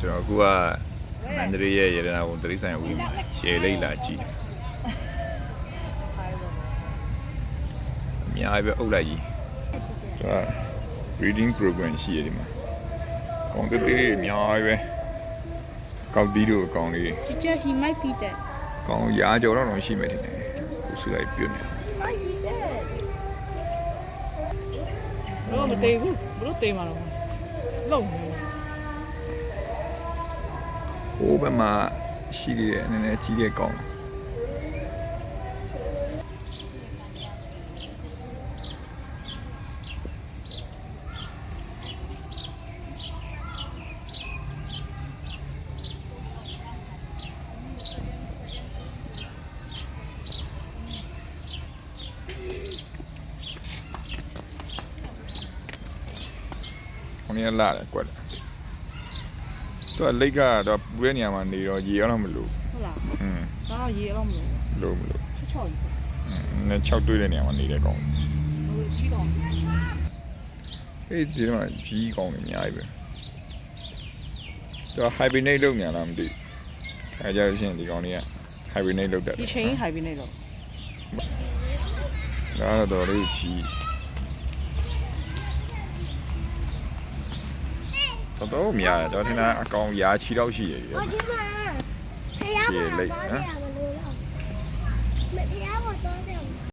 ကျွန်တော်အခုကမန္တလေးရဲ့ရတနာဘုံတရိတ်ဆိုင်ဦးမှာရှယ်လိတ်လာကြည့်တယ်အများကြီးပဲအုပ်လိုက်ကြီးဒါ breeding program ရှိရတယ်မှာကောင်တေးတေးအများကြီးပဲကောက်တီးတို့အကောင်လေး Teacher, he might be dead. ကောင်ရာကြော်တော့ရှိမယ်ထင်တယ်ကိုစုလိုက်ပြုတ်နေ He might be dead. ဘလို့မတေးဘူးဘလို့တေးမှာတော့လုံနေ ဟိုဘက်မှာရှိသေးတယ်နည်းနည်းကြီးတဲ့ကောင်我们也拉了过来，这那个这不是年嘛，你要野了没路？ ဟုတ်လား 嗯， ဒါတော့ရေတော့မလို့ 路没路？ ချောက်ကြီး 嗯，那桥对的年嘛，你得讲， ဟိုကြီးတော့ 哎，这嘛皮讲的伢一边，这海边那路伢那么的，还叫现在讲的，海边那路的， ဒီချိန်ဟိုက်ပြီးနေတော့ 然后到那皮。都咩啊？昨天那講牙齒都是嘢。我點啊？係啊，我多謝唔到咯。咪係啊，我多謝唔到。